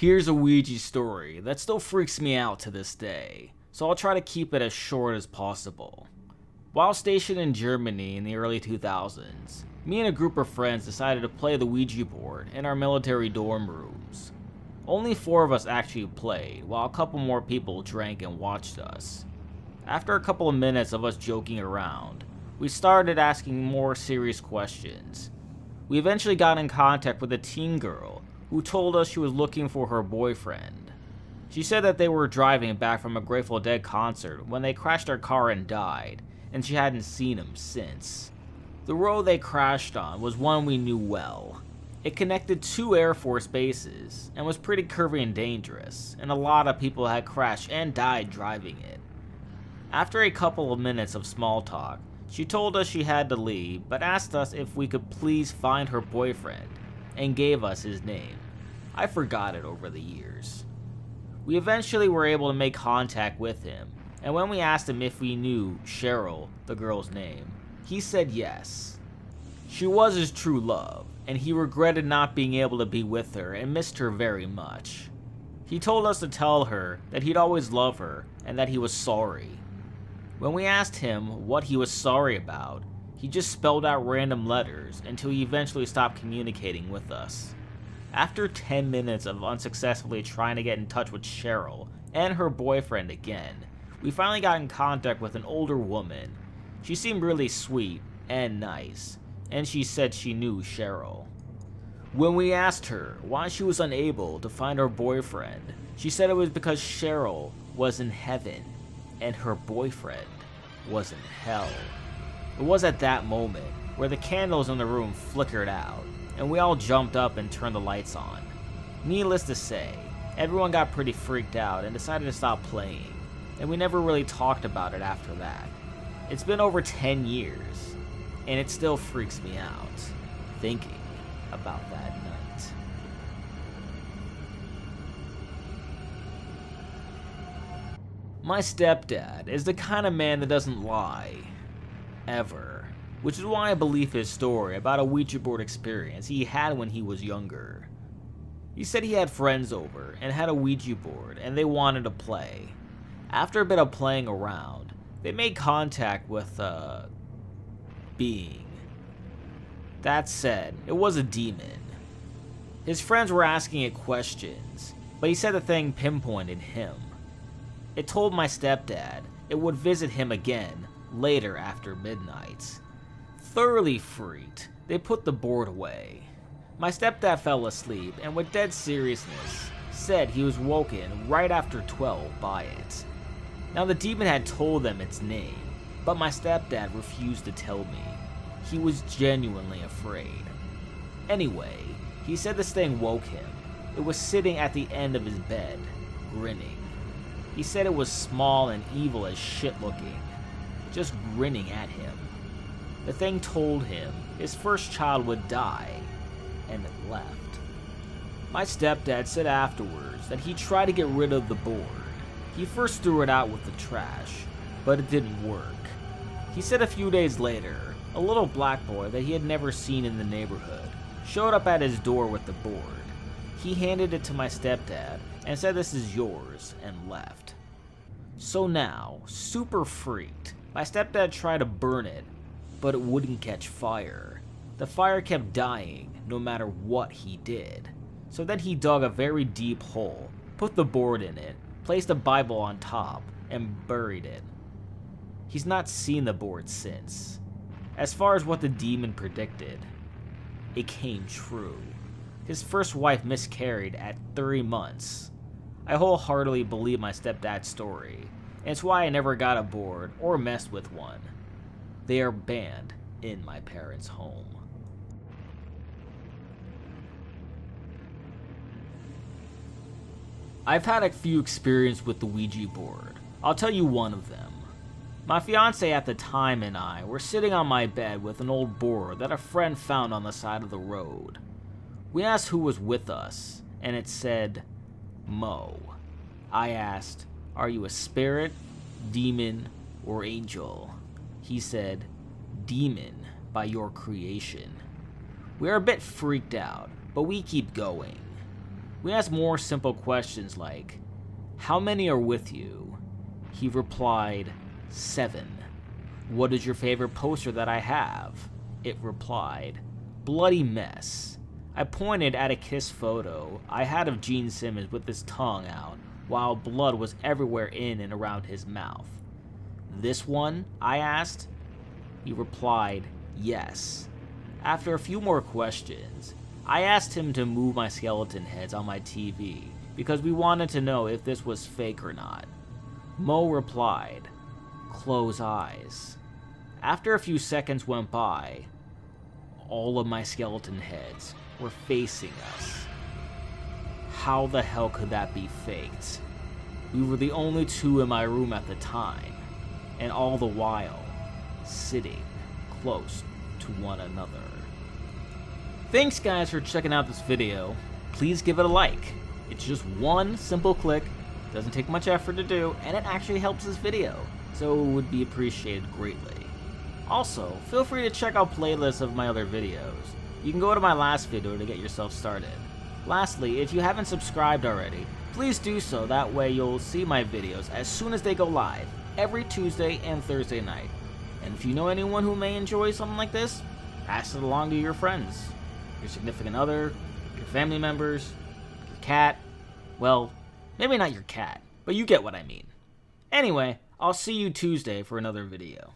Here's a Ouija story that still freaks me out to this day, so I'll try to keep it as short as possible. While stationed in Germany in the early 2000s, me and a group of friends decided to play the Ouija board in our military dorm rooms. Only 4 of us actually played, while a couple more people drank and watched us. After a couple of minutes of us joking around, we started asking more serious questions. We eventually got in contact with a teen girl who told us she was looking for her boyfriend. She said that they were driving back from a Grateful Dead concert when they crashed their car and died, and she hadn't seen him since. The road they crashed on was one we knew well. It connected 2 Air Force bases and was pretty curvy and dangerous, and a lot of people had crashed and died driving it. After a couple of minutes of small talk, she told us she had to leave, but asked us if we could please find her boyfriend, and gave us his name. I forgot it over the years. We eventually were able to make contact with him, and when we asked him if we knew Cheryl, the girl's name, he said yes. She was his true love, and he regretted not being able to be with her and missed her very much. He told us to tell her that he'd always love her and that he was sorry. When we asked him what he was sorry about, he just spelled out random letters until he eventually stopped communicating with us. After 10 minutes of unsuccessfully trying to get in touch with Cheryl and her boyfriend again, we finally got in contact with an older woman. She seemed really sweet and nice, and she said she knew Cheryl. When we asked her why she was unable to find her boyfriend, she said it was because Cheryl was in heaven and her boyfriend was in hell. It was at that moment where the candles in the room flickered out, and we all jumped up and turned the lights on. Needless to say, everyone got pretty freaked out and decided to stop playing, and we never really talked about it after that. It's been over 10 years, and it still freaks me out thinking about that night. My stepdad is the kind of man that doesn't lie, ever, which is why I believe his story about a Ouija board experience he had when he was younger. He said he had friends over and had a Ouija board and they wanted to play. After a bit of playing around, they made contact with a being. That said, it was a demon. His friends were asking it questions, but he said the thing pinpointed him. It told my stepdad it would visit him again later after midnight. Thoroughly freaked, they put the board away. My stepdad fell asleep and with dead seriousness said he was woken right after 12 by it. Now the demon had told them its name, but my stepdad refused to tell me. He was genuinely afraid. Anyway, he said this thing woke him. It was sitting at the end of his bed, grinning. He said it was small and evil as shit looking, just grinning at him. The thing told him his first child would die, and it left. My stepdad said afterwards that he tried to get rid of the board. He first threw it out with the trash, but it didn't work. He said a few days later, a little black boy that he had never seen in the neighborhood showed up at his door with the board. He handed it to my stepdad and said this is yours and left. So now, super freaked, my stepdad tried to burn it, but it wouldn't catch fire. The fire kept dying no matter what he did. So then he dug a very deep hole, put the board in it, placed a Bible on top, and buried it. He's not seen the board since. As far as what the demon predicted, it came true. His first wife miscarried at 3 months. I wholeheartedly believe my stepdad's story, and it's why I never got a board or messed with one. They are banned in my parents' home. I've had a few experiences with the Ouija board. I'll tell you one of them. My fiance at the time and I were sitting on my bed with an old board that a friend found on the side of the road. We asked who was with us, and it said, Mo. I asked, are you a spirit, demon, or angel? He said, demon by your creation. We are a bit freaked out, but we keep going. We asked more simple questions like, how many are with you? He replied, 7. What is your favorite poster that I have? It replied, Bloody Mess. I pointed at a kiss photo I had of Gene Simmons with his tongue out, while blood was everywhere in and around his mouth. This one? I asked. He replied, yes. After a few more questions, I asked him to move my skeleton heads on my TV because we wanted to know if this was fake or not. Mo replied, close eyes. After a few seconds went by, all of my skeleton heads were facing us. How the hell could that be faked? We were the only two in my room at the time, and all the while, sitting close to one another. Thanks guys for checking out this video. Please give it a like. It's just one simple click, doesn't take much effort to do, and it actually helps this video, so it would be appreciated greatly. Also, feel free to check out playlists of my other videos. You can go to my last video to get yourself started. Lastly, if you haven't subscribed already, please do so, that way you'll see my videos as soon as they go live, every Tuesday and Thursday night. And if you know anyone who may enjoy something like this, pass it along to your friends, your significant other, your family members, your cat. Well, maybe not your cat, but you get what I mean. Anyway, I'll see you Tuesday for another video.